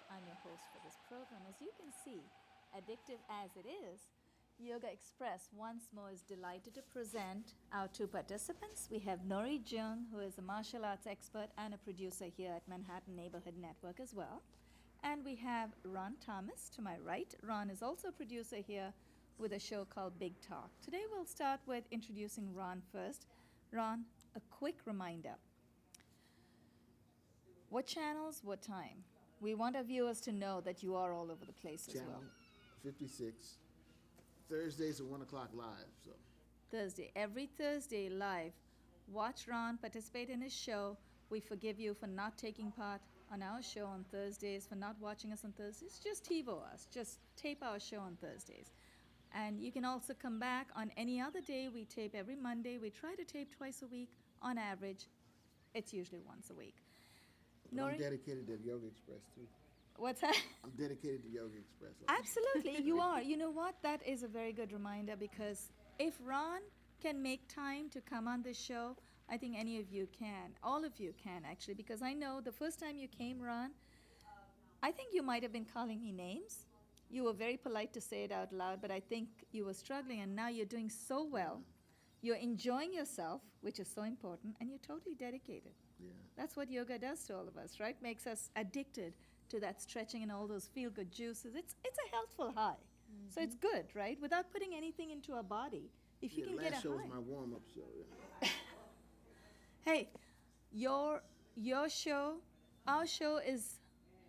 I'm your host for this program. As you can see, addictive as it is, Yogaxpress once more is delighted to present our two participants. We have Nori Jung, who is a martial arts expert and a producer here at Manhattan Neighborhood Network as well. And we have Ron Thomas to my right. Ron is also a producer here with a show called Big Talk. Today we'll start with introducing Ron first. Ron, a quick reminder. What channels, what time? We want our viewers to know that you are all over the place as well. Channel 56, Thursdays at 1 o'clock live. So Thursday, every Thursday live. Watch Ron participate in his show. We forgive you for not taking part on our show on Thursdays, for not watching us on Thursdays. Just TiVo us. Just tape our show on Thursdays. And you can also come back on any other day. We tape every Monday. We try to tape twice a week. On average, it's usually once a week. but I'm dedicated to Yogaxpress too. What's that? I'm dedicated to Yogaxpress. Absolutely, you are. You know what? That is a very good reminder, because if Ron can make time to come on this show, I think any of you can. All of you can, actually, because I know the first time you came, Ron, I think you might have been calling me names. You were very polite to say it out loud, but I think you were struggling, and now you're doing so well. You're enjoying yourself, which is so important, and you're totally dedicated. Yeah. That's what yoga does to all of us, right? Makes us addicted to that stretching and all those feel-good juices. It's a healthful high. Mm-hmm. So it's good, right? Without putting anything into our body. If you can get a high. Last show was my warm-up show. Yeah. Hey, your show, our show is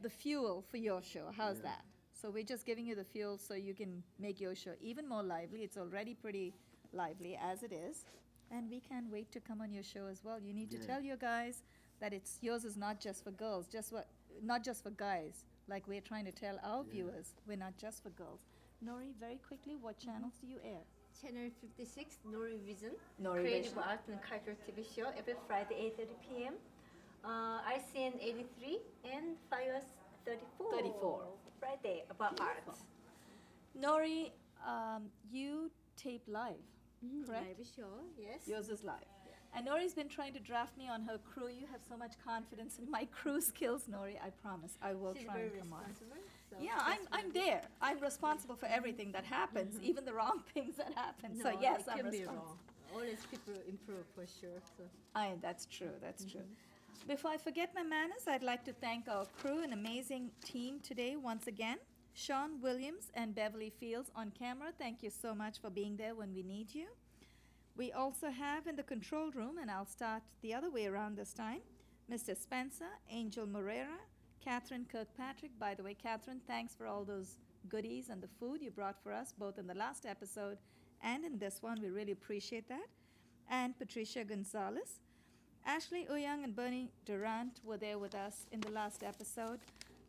the fuel for your show. How's that? So we're just giving you the fuel so you can make your show even more lively. It's already pretty lively as it is. And we can't wait to come on your show as well. You need to tell your guys that yours is not just for girls, not just for guys. Like we're trying to tell our viewers, we're not just for girls. Nori, very quickly, what channels do you air? Channel 56, Nori Vision. Nori Creative Vision. Art and Culture TV show every Friday, 8:30 p.m. RCN 83 and FiOS 34. 34. Friday, about art. Nori, you tape live, correct? Live show, yes. Yours is live. And Nori's been trying to draft me on her crew. You have so much confidence in my crew skills, Nori. I promise I will She's try and very come on. responsible. So Yeah, I'm there. I'm responsible for everything that happens, even the wrong things that happen. No, So yes, it I'm can be responsible. wrong. Always people improve for sure. So. That's true. That's true. Before I forget my manners, I'd like to thank our crew, an amazing team today once again. Sean Williams and Beverly Fields on camera. Thank you so much for being there when we need you. We also have in the control room, and I'll start the other way around this time, Mr. Spencer, Angel Moreira, Catherine Kirkpatrick. By the way, Catherine, thanks for all those goodies and the food you brought for us, both in the last episode and in this one. We really appreciate that. And Patricia Gonzalez. Ashley Ouyang and Bernie Durant were there with us in the last episode.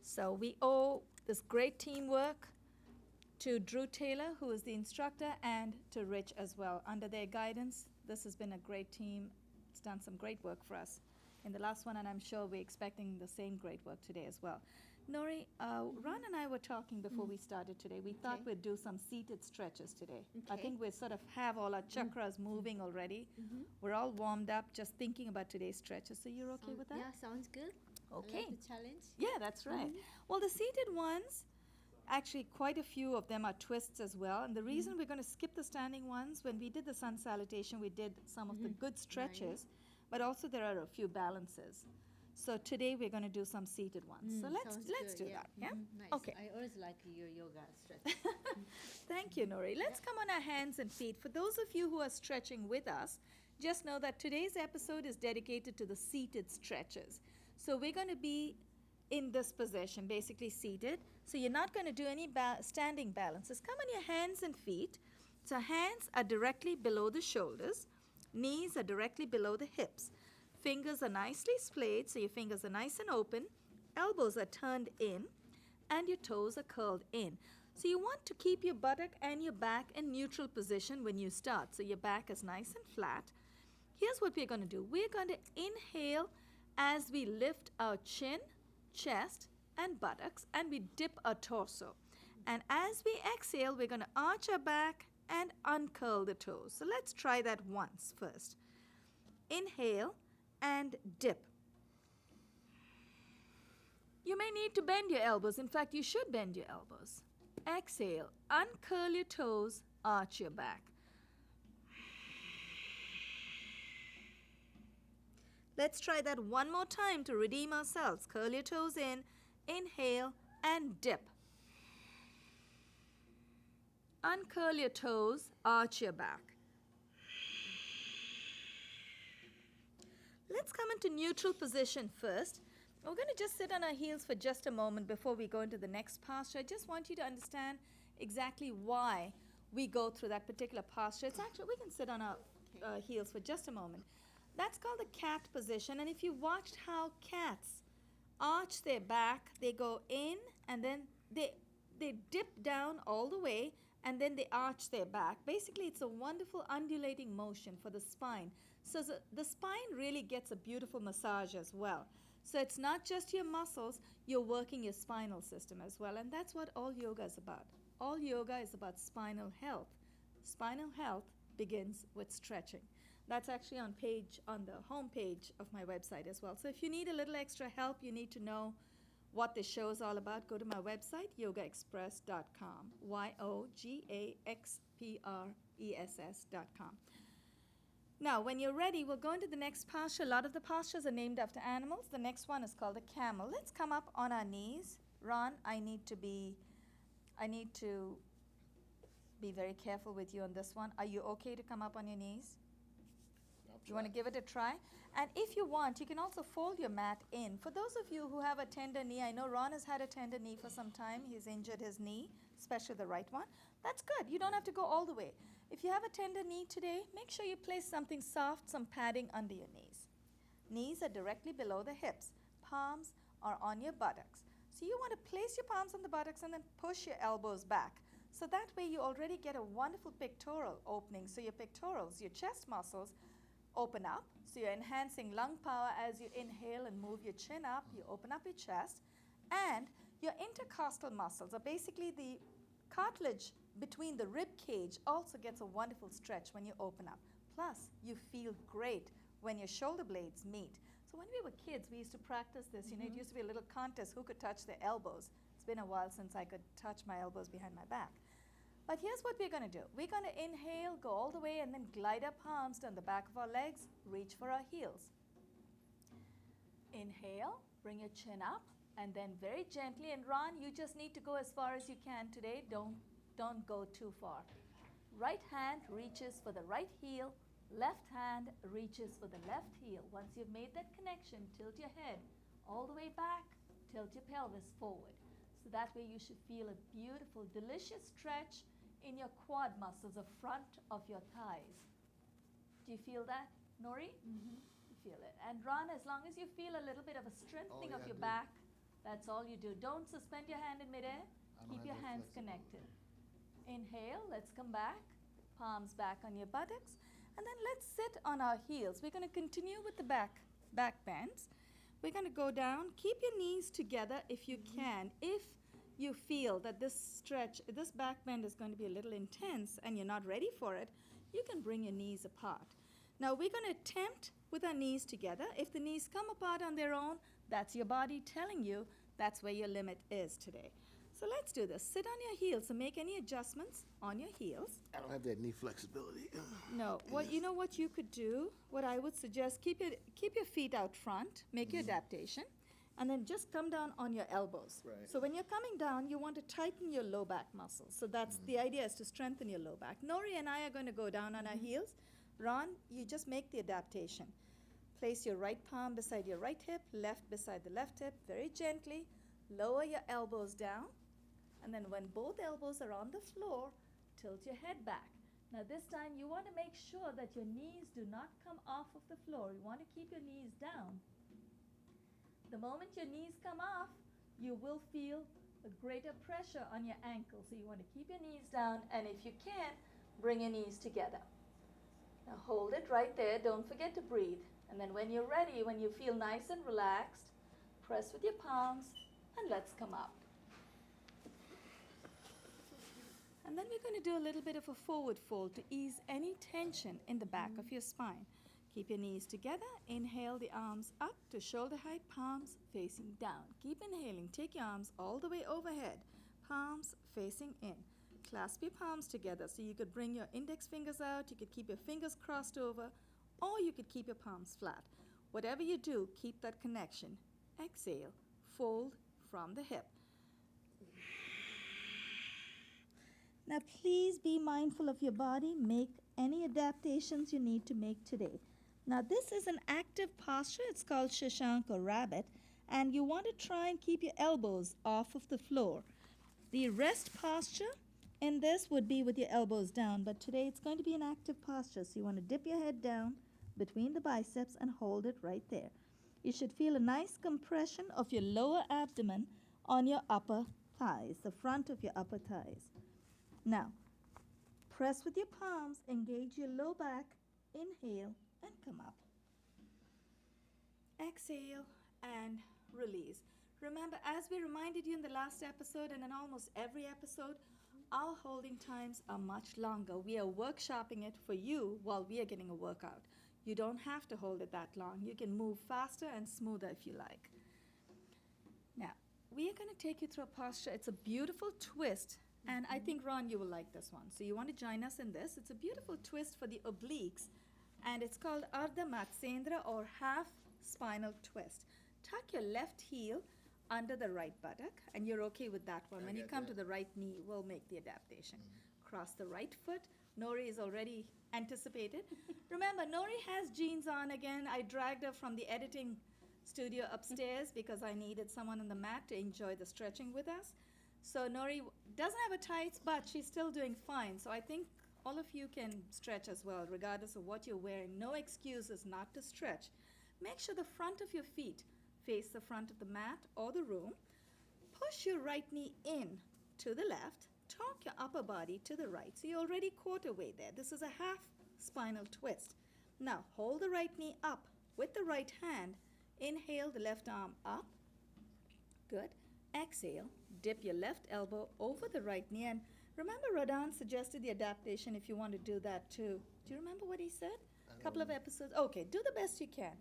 So we owe this great teamwork to Drew Taylor, who is the instructor, and to Rich as well. Under their guidance, this has been a great team. It's done some great work for us in the last one, and I'm sure we're expecting the same great work today as well. Nori, Ron and I were talking before we started today. We thought we'd do some seated stretches today. I think we sort of have all our chakras moving already. We're all warmed up just thinking about today's stretches. So you're okay with that? Yeah, sounds good. Okay. I like the challenge. Yeah, that's right. Well, the seated ones, actually quite a few of them are twists as well. And the reason we're going to skip the standing ones, when we did the sun salutation, we did some of the good stretches, but also there are a few balances. So today we're going to do some seated ones. So let's do that. Yeah. Nice. Okay. I always like your yoga stretch. Thank you, Nori. Let's come on our hands and feet. For those of you who are stretching with us, just know that today's episode is dedicated to the seated stretches. So we're going to be in this position, basically seated. So you're not going to do any standing balances. Come on your hands and feet. So hands are directly below the shoulders. Knees are directly below the hips. Fingers are nicely splayed, so your fingers are nice and open. Elbows are turned in, and your toes are curled in. So you want to keep your buttock and your back in neutral position when you start. So your back is nice and flat. Here's what we're going to do. We're going to inhale as we lift our chin, chest, and buttocks, and we dip our torso. And as we exhale, we're going to arch our back and uncurl the toes. So let's try that once first. Inhale and dip. You may need to bend your elbows. In fact, you should bend your elbows. Exhale, uncurl your toes, arch your back. Let's try that one more time to redeem ourselves. Curl your toes in, inhale and dip. Uncurl your toes, arch your back. Let's come into neutral position first. We're going to just sit on our heels for just a moment before we go into the next posture. I just want you to understand exactly why we go through that particular posture. It's actually, we can sit on our heels for just a moment. That's called the cat position. And if you watched how cats arch their back, they go in and then they dip down all the way and then they arch their back. Basically, it's a wonderful undulating motion for the spine. So the spine really gets a beautiful massage as well. So it's not just your muscles, you're working your spinal system as well. And that's what all yoga is about. All yoga is about spinal health. Spinal health begins with stretching. That's actually on the home page of my website as well. So if you need a little extra help, you need to know what this show is all about, go to my website, yogaxpress.com, yogaxpress.com. Now, when you're ready, we'll go into the next posture. A lot of the postures are named after animals. The next one is called a camel. Let's come up on our knees. Ron, I need to be very careful with you on this one. Are you okay to come up on your knees? You want to give it a try? And if you want, you can also fold your mat in. For those of you who have a tender knee, I know Ron has had a tender knee for some time. He's injured his knee, especially the right one. That's good. You don't have to go all the way. If you have a tender knee today, make sure you place something soft, some padding under your knees. Knees are directly below the hips. Palms are on your buttocks. So you want to place your palms on the buttocks and then push your elbows back. So that way you already get a wonderful pectoral opening. So your pectorals, your chest muscles, open up. So you're enhancing lung power as you inhale and move your chin up. You open up your chest. And your intercostal muscles are basically the cartilage between the rib cage also gets a wonderful stretch when you open up. Plus, you feel great when your shoulder blades meet. So when we were kids, we used to practice this. You know, it used to be a little contest who could touch their elbows. It's been a while since I could touch my elbows behind my back. But here's what we're going to do. We're going to inhale, go all the way, and then glide our palms down the back of our legs, reach for our heels. Inhale, bring your chin up, and then very gently, and Ron, you just need to go as far as you can today. Don't go too far. Right hand reaches for the right heel, left hand reaches for the left heel. Once you've made that connection, tilt your head all the way back, tilt your pelvis forward. So that way you should feel a beautiful, delicious stretch in your quad muscles, the front of your thighs. Do you feel that, Nori? Mm-hmm. You feel it. And Ron, as long as you feel a little bit of a strengthening of your back, that's all you do. Don't suspend your hand in midair. Keep your hands connected. Inhale, let's come back. Palms back on your buttocks. And then let's sit on our heels. We're going to continue with the back bends. We're going to go down. Keep your knees together if you can. If you feel that this back bend is going to be a little intense and you're not ready for it, you can bring your knees apart. Now we're going to attempt with our knees together. If the knees come apart on their own, that's your body telling you that's where your limit is today. So let's do this. Sit on your heels. So make any adjustments on your heels. I don't have that knee flexibility. No. You know what you could do? What I would suggest, keep your feet out front, make your adaptation, and then just come down on your elbows. Right. So when you're coming down, you want to tighten your low back muscles. So that's the idea, is to strengthen your low back. Nori and I are going to go down on our heels. Ron, you just make the adaptation. Place your right palm beside your right hip, left beside the left hip, very gently. Lower your elbows down. And then when both elbows are on the floor, tilt your head back. Now this time you want to make sure that your knees do not come off of the floor. You want to keep your knees down. The moment your knees come off, you will feel a greater pressure on your ankles. So you want to keep your knees down, and if you can, bring your knees together. Now hold it right there. Don't forget to breathe. And then when you're ready, when you feel nice and relaxed, press with your palms and let's come up. And then we're going to do a little bit of a forward fold to ease any tension in the back of your spine. Keep your knees together. Inhale the arms up to shoulder height, palms facing down. Keep inhaling. Take your arms all the way overhead, palms facing in. Clasp your palms together so you could bring your index fingers out. You could keep your fingers crossed over, or you could keep your palms flat. Whatever you do, keep that connection. Exhale, fold from the hip. Now please be mindful of your body. Make any adaptations you need to make today. Now this is an active posture. It's called Shashank or rabbit, and you want to try and keep your elbows off of the floor. The rest posture in this would be with your elbows down, but today it's going to be an active posture. So you want to dip your head down between the biceps and hold it right there. You should feel a nice compression of your lower abdomen on your upper thighs, the front of your upper thighs. Now, press with your palms, engage your low back, inhale, and come up. Exhale and release. Remember, as we reminded you in the last episode and in almost every episode, our holding times are much longer. We are workshopping it for you while we are getting a workout. You don't have to hold it that long. You can move faster and smoother if you like. Now, we are going to take you through a posture. It's a beautiful twist, and I think, Ron, you will like this one. So you want to join us in this. It's a beautiful twist for the obliques, and it's called Ardha Matsyendra or half spinal twist. Tuck your left heel under the right buttock, and you're okay with that one. When you come to the right knee, we'll make the adaptation. Cross the right foot. Nori is already anticipated. Remember, Nori has jeans on again. I dragged her from the editing studio upstairs because I needed someone on the mat to enjoy the stretching with us. So Nori doesn't have a tights, but she's still doing fine. So I think all of you can stretch as well, regardless of what you're wearing. No excuses not to stretch. Make sure the front of your feet face the front of the mat or the room. Push your right knee in to the left. Torque your upper body to the right. So you're already quarter way there. This is a half spinal twist. Now hold the right knee up with the right hand. Inhale the left arm up. Good. Exhale. Dip your left elbow over the right knee. And remember, Radan suggested the adaptation if you want to do that too. Do you remember what he said? A couple of episodes. Okay, do the best you can.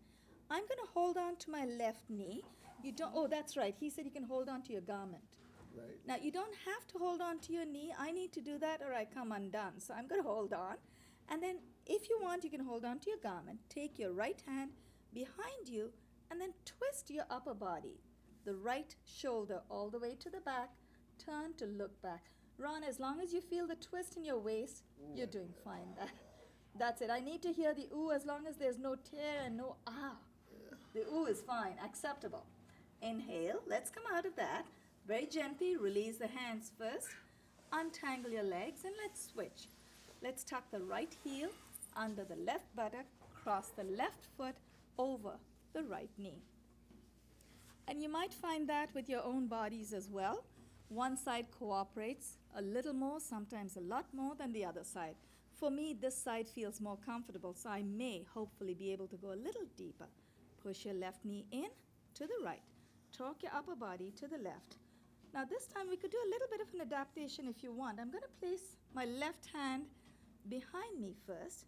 I'm going to hold on to my left knee. You don't. Oh, that's right. He said you can hold on to your garment. Right. Now, you don't have to hold on to your knee. I need to do that or I come undone. So I'm going to hold on. And then if you want, you can hold on to your garment. Take your right hand behind you and then twist your upper body. The right shoulder all the way to the back. Turn to look back. Ron, as long as you feel the twist in your waist, you're doing fine. That's it. I need to hear the ooh as long as there's no tear and no ah. The ooh is fine, acceptable. Inhale. Let's come out of that. Very gently release the hands first. Untangle your legs and let's switch. Let's tuck the right heel under the left buttock. Cross the left foot over the right knee. And you might find that with your own bodies as well. One side cooperates a little more, sometimes a lot more than the other side. For me, this side feels more comfortable, so I may hopefully be able to go a little deeper. Push your left knee in to the right. Torque your upper body to the left. Now this time we could do a little bit of an adaptation if you want. I'm going to place my left hand behind me first,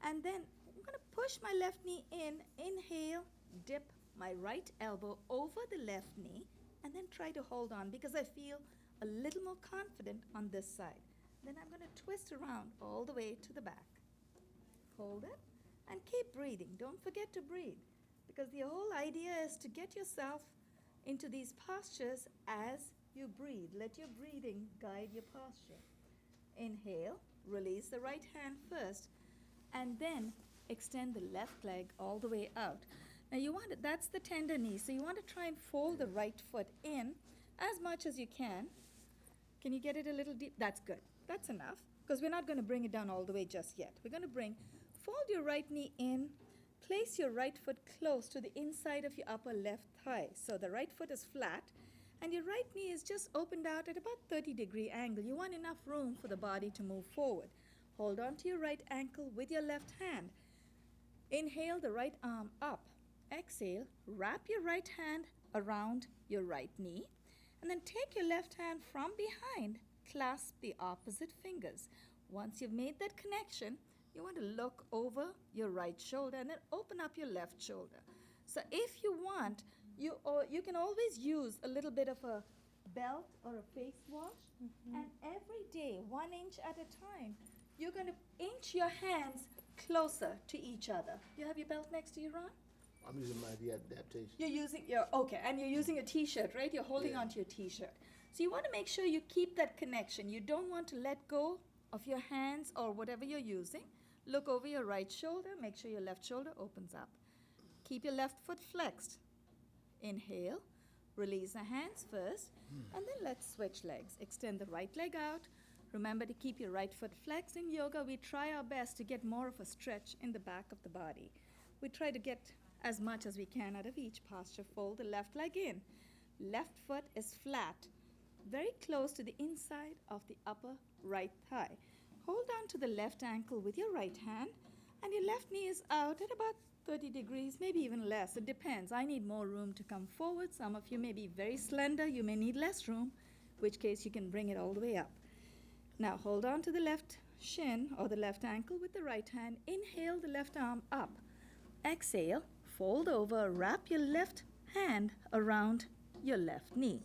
and then I'm going to push my left knee in. Inhale, dip my right elbow over the left knee, and then try to hold on because I feel a little more confident on this side. Then I'm going to twist around all the way to the back. Hold it and keep breathing. Don't forget to breathe because the whole idea is to get yourself into these postures as you breathe. Let your breathing guide your posture. Inhale, release the right hand first, and then extend the left leg all the way out. Now that's the tender knee, so you want to try and fold the right foot in as much as you can. Can you get it a little deep? That's good. That's enough, because we're not going to bring it down all the way just yet. We're going to fold your right knee in, place your right foot close to the inside of your upper left thigh. So the right foot is flat, and your right knee is just opened out at about 30-degree angle. You want enough room for the body to move forward. Hold on to your right ankle with your left hand. Inhale the right arm up. Exhale, wrap your right hand around your right knee, and then take your left hand from behind, clasp the opposite fingers. Once you've made that connection, you want to look over your right shoulder and then open up your left shoulder. So if you want, you can always use a little bit of a belt or a face wash, and every day, 1 inch at a time, you're going to inch your hands closer to each other. You have your belt next to you, Ron? I'm using my adaptation. And you're using a t-shirt, right? You're holding onto your t-shirt. So you want to make sure you keep that connection. You don't want to let go of your hands or whatever you're using. Look over your right shoulder. Make sure your left shoulder opens up. Keep your left foot flexed. Inhale. Release the hands first. And then let's switch legs. Extend the right leg out. Remember to keep your right foot flexed. In yoga, we try our best to get more of a stretch in the back of the body. We try to get as much as we can out of each posture. Fold the left leg in. Left foot is flat, very close to the inside of the upper right thigh. Hold on to the left ankle with your right hand, and your left knee is out at about 30 degrees, maybe even less. It depends. I need more room to come forward. Some of you may be very slender. You may need less room, in which case you can bring it all the way up. Now hold on to the left shin or the left ankle with the right hand. Inhale the left arm up. Exhale, fold over, wrap your left hand around your left knee.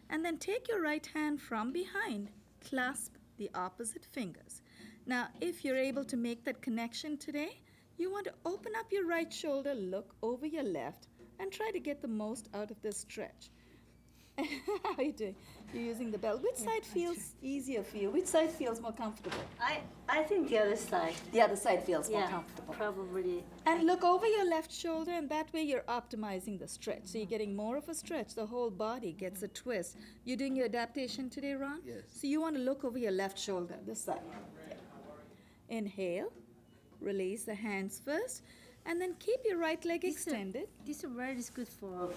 And then take your right hand from behind, clasp the opposite fingers. Now, if you're able to make that connection today, you want to open up your right shoulder, look over your left, and try to get the most out of this stretch. How are you doing? You're using the belt. Which side feels easier for you? Which side feels more comfortable? I think the other side. The other side feels more comfortable. Probably. And look over your left shoulder, and that way you're optimizing the stretch. So you're getting more of a stretch. The whole body gets a twist. You're doing your adaptation today, Ron? Yes. So you want to look over your left shoulder, this side. Yeah. Inhale. Release the hands first. And then keep your right leg extended. This word is good for...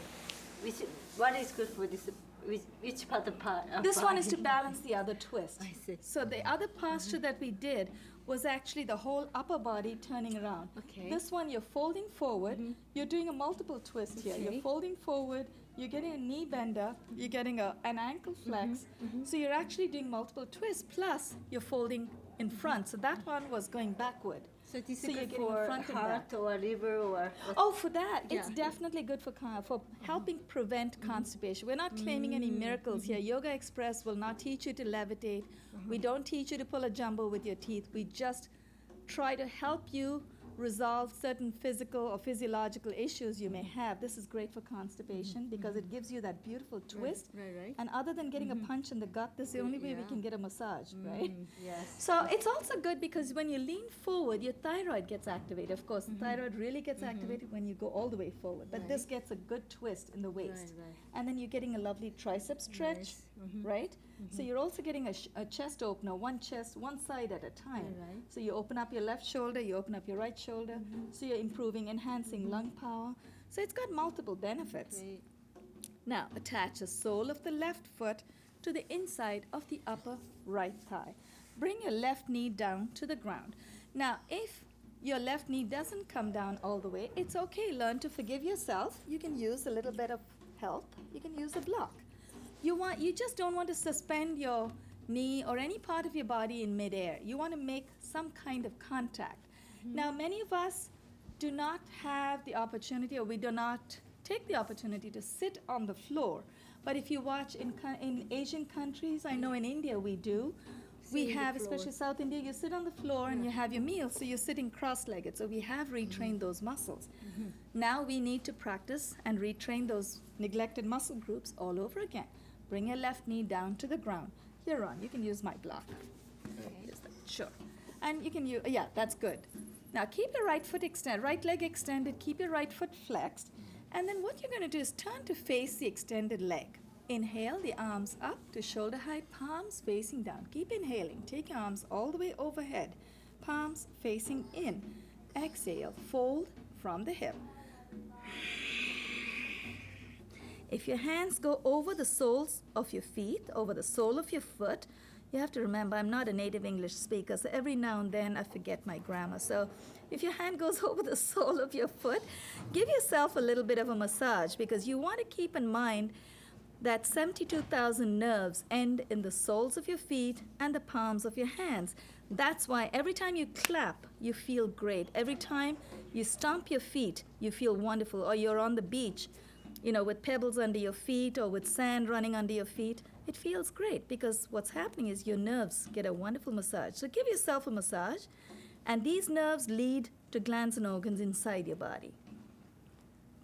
What is good for this? Which part of This one is to balance the other twist. I see. So the other posture that we did was actually the whole upper body turning around. Okay. This one, you're folding forward. You're doing a multiple twist here. Okay. You're folding forward. You're getting a knee bender. You're getting an ankle flex. So you're actually doing multiple twists. Plus, you're folding in front. So that one was going backward. So this So is you're good getting for front and heart or liver or... Oh, for that, it's Yeah. definitely good for helping prevent constipation. We're not claiming any miracles here. Yogaxpress will not teach you to levitate. We don't teach you to pull a jumbo with your teeth. We just try to help you resolve certain physical or physiological issues you may have. This is great for constipation because it gives you that beautiful twist. Right. And other than getting a punch in the gut, this is the only way we Yeah. can get a massage, right? Yes. So it's also good because when you lean forward, your thyroid gets activated. Of course, the thyroid really gets activated when you go all the way forward. But this gets a good twist in the waist. Right. And then you're getting a lovely tricep stretch, Nice. right? So you're also getting a chest opener, one side at a time. Right. So you open up your left shoulder, you open up your right shoulder. So you're improving, enhancing lung power. So it's got multiple benefits. Great. Now, attach the sole of the left foot to the inside of the upper right thigh. Bring your left knee down to the ground. Now, if your left knee doesn't come down all the way, it's okay. Learn to forgive yourself. You can use a little bit of help. You can use a block. You just don't want to suspend your knee or any part of your body in midair. You want to make some kind of contact. Now, many of us do not have the opportunity, or we do not take the opportunity to sit on the floor. But if you watch in Asian countries, I know in India we do, we Sit on the have, floor. especially South India, you sit on the floor and you have your meal, so you're sitting cross-legged. So we have retrained those muscles. Now we need to practice and retrain those neglected muscle groups all over again. Bring your left knee down to the ground. Here on, you can use my block. Use that. Sure. And you can use, yeah, that's good. Now keep your right foot extended, right leg extended, keep your right foot flexed. And then what you're going to do is turn to face the extended leg. Inhale, the arms up to shoulder height, palms facing down. Keep inhaling. Take your arms all the way overhead, palms facing in. Exhale, fold from the hip. If your hands go over the soles of your feet, over the sole of your foot, you have to remember, I'm not a native English speaker, so every now and then I forget my grammar. So if your hand goes over the sole of your foot, give yourself a little bit of a massage, because you want to keep in mind that 72,000 nerves end in the soles of your feet and the palms of your hands. That's why every time you clap, you feel great. Every time you stomp your feet, you feel wonderful. Or you're on the beach, with pebbles under your feet or with sand running under your feet, it feels great, because what's happening is your nerves get a wonderful massage. So give yourself a massage, and these nerves lead to glands and organs inside your body.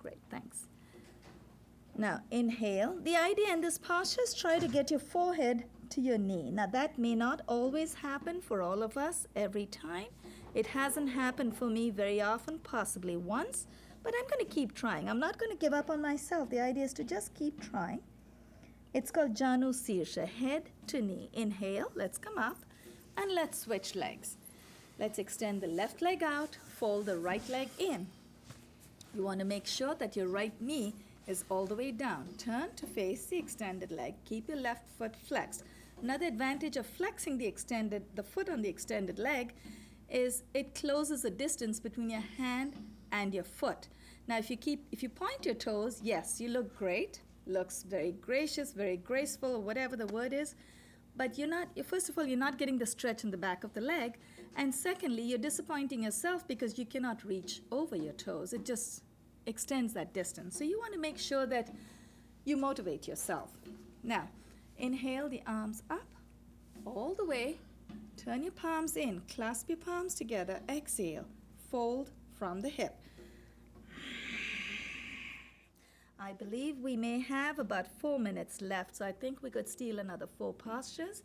Great, thanks. Now inhale. The idea in this posture is try to get your forehead to your knee. Now that may not always happen for all of us every time. It hasn't happened for me very often, possibly once, but I'm going to keep trying. I'm not going to give up on myself. The idea is to just keep trying. It's called Janu Sirsha, head to knee. Inhale, let's come up, and let's switch legs. Let's extend the left leg out, fold the right leg in. You want to make sure that your right knee is all the way down. Turn to face the extended leg. Keep your left foot flexed. Another advantage of flexing the foot on the extended leg is it closes a distance between your hand and your foot. Now if you point your toes, yes, you look great. Looks very gracious, very graceful, or whatever the word is, but first of all, you're not getting the stretch in the back of the leg, and secondly, you're disappointing yourself because you cannot reach over your toes. It just extends that distance. So you want to make sure that you motivate yourself. Now, inhale the arms up all the way, turn your palms in, clasp your palms together, exhale, fold from the hip. I believe we may have about 4 minutes left, so I think we could steal another 4 postures.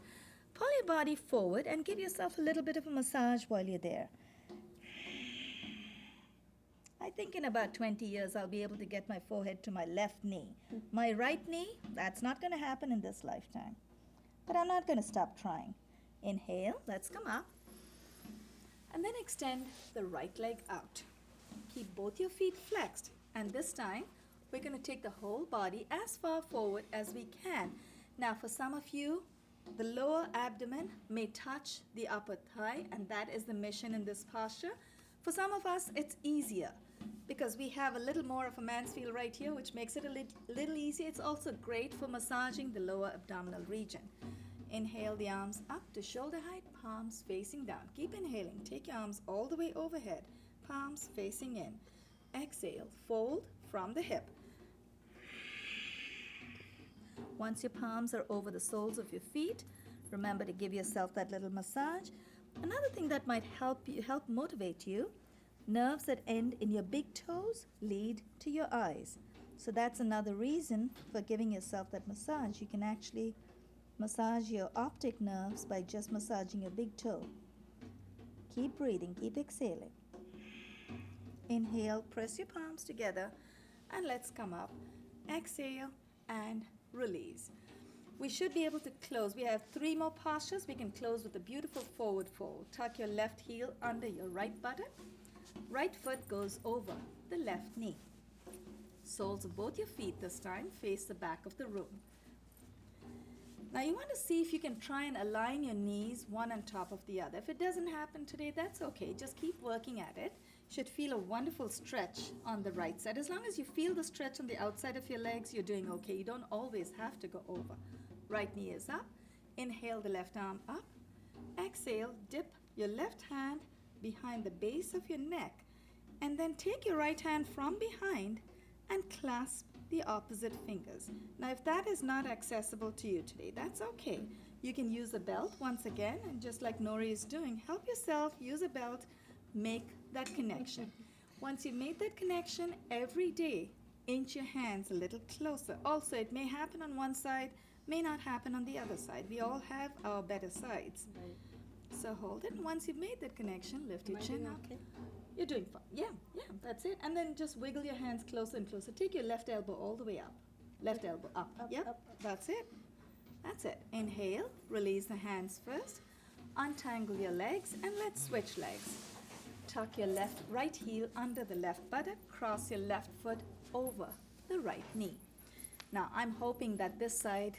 Pull your body forward and give yourself a little bit of a massage while you're there. I think in about 20 years, I'll be able to get my forehead to my left knee. My right knee, that's not going to happen in this lifetime. But I'm not going to stop trying. Inhale, let's come up. And then extend the right leg out. Keep both your feet flexed. And this time, we're going to take the whole body as far forward as we can. Now, for some of you, the lower abdomen may touch the upper thigh, and that is the mission in this posture. For some of us, it's easier because we have a little more of a man's feel right here, which makes it a little easier. It's also great for massaging the lower abdominal region. Inhale the arms up to shoulder height, palms facing down. Keep inhaling. Take your arms all the way overhead, palms facing in. Exhale, fold from the hip. Once your palms are over the soles of your feet, remember to give yourself that little massage. Another thing that might help motivate you, nerves that end in your big toes lead to your eyes. So that's another reason for giving yourself that massage. You can actually massage your optic nerves by just massaging your big toe. Keep breathing, keep exhaling. Inhale, press your palms together, and let's come up. Exhale and release. We should be able to close. We have 3 more postures. We can close with a beautiful forward fold. Tuck your left heel under your right buttock. Right foot goes over the left knee. Soles of both your feet this time face the back of the room. Now you want to see if you can try and align your knees one on top of the other. If it doesn't happen today, that's okay. Just keep working at it. You should feel a wonderful stretch on the right side. As long as you feel the stretch on the outside of your legs, you're doing okay. You don't always have to go over. Right knee is up. Inhale the left arm up. Exhale, dip your left hand behind the base of your neck. And then take your right hand from behind and clasp the opposite fingers. Now, if that is not accessible to you today, that's okay. You can use a belt once again, and just like Nori is doing, help yourself, use a belt, make that connection. Once you've made that connection, every day, inch your hands a little closer. Also, it may happen on one side, may not happen on the other side. We all have our better sides. Right. So hold it, and once you've made that connection, lift your chin up. Okay. You're doing fine. Yeah, yeah, that's it. And then just wiggle your hands closer and closer. Take your left elbow all the way up. Left elbow up. Up, Yep, up. that's it. That's it. Inhale, release the hands first. Untangle your legs and let's switch legs. Tuck your right heel under the left buttock. Cross your left foot over the right knee. Now, I'm hoping that this side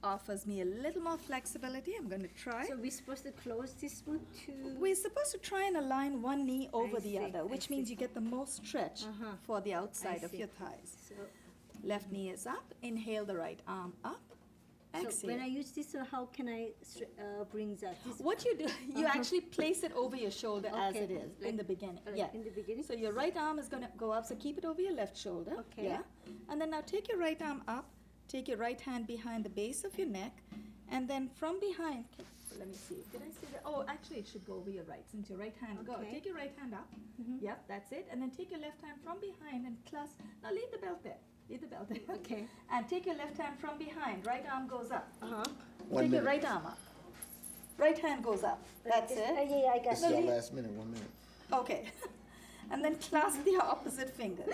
offers me a little more flexibility. I'm going to try. So we're supposed to close this one to... We're supposed to try and align one knee over the see, other, I which means see. you get the most stretch for the outside of see. your thighs. So, Left knee is up. Inhale the right arm up. so Exhale. when I use this, so how can I bring that? This, What you do, you actually place it over your shoulder as Okay, it is in like- the beginning. like Yeah. in the beginning? So your right arm is going to go up, so keep it over your left shoulder. Okay. Yeah. And then now take your right arm up, take your right hand behind the base of your neck, and then from behind, let me see, did I say that? Oh, actually it should go over your right, since your right hand, go. Okay. Take your right hand up. Yep, that's it. And then take your left hand from behind and clasp. Now leave the belt there. Leave the belt there. Okay. And take your left hand from behind. Right arm goes up. Uh-huh. Take your right arm up. Right hand goes up. That's it. Yeah, I got This is it. our last minute, 1 minute. Okay. And then clasp the opposite fingers.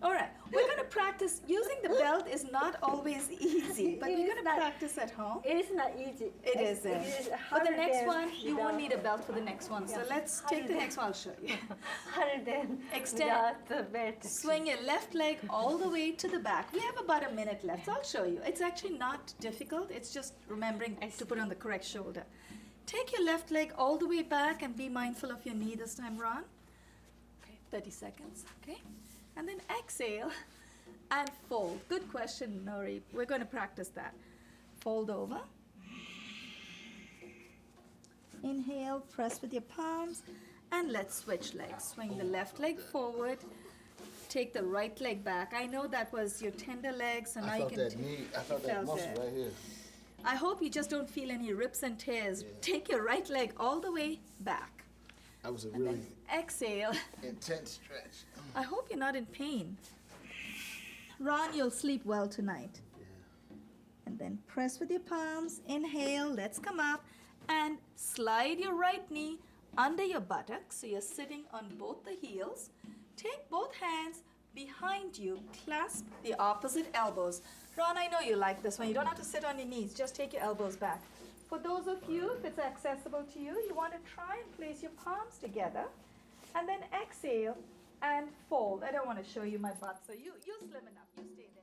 All right. We're going to practice. Using the belt is not always easy, but It we're is going to not. practice at home. It is not easy. It isn't. It is For the harder next than one, you won't without- need a belt for the next one. So Yeah. let's take the Harder next one. I'll show you. harder than Extend. without the belt. Swing your left leg all the way to the back. We have about a minute left, so I'll show you. It's actually not difficult. It's just remembering to put on the correct shoulder. Take your left leg all the way back and be mindful of your knee this time, Ron. Okay, 30 seconds, okay? And then exhale and fold. Good question, Nori. We're going to practice that. Fold over. Inhale, press with your palms, and let's switch legs. Swing the left leg forward. Take the right leg back. I know that was your tender leg, so now I you felt can... that knee, I felt that felt muscle it. right here. I hope you just don't feel any rips and tears. Yeah. Take your right leg all the way back. That was a And really then exhale. intense stretch. I hope you're not in pain. Ron, you'll sleep well tonight. Yeah. And then press with your palms. Inhale, let's come up. And slide your right knee under your buttocks. So you're sitting on both the heels. Take both hands behind you. Clasp the opposite elbows. Ron, I know you like this one. You don't have to sit on your knees. Just take your elbows back. For those of you, if it's accessible to you, you want to try and place your palms together. And then exhale and fold. I don't want to show you my butt, so you're slim enough. You stay there.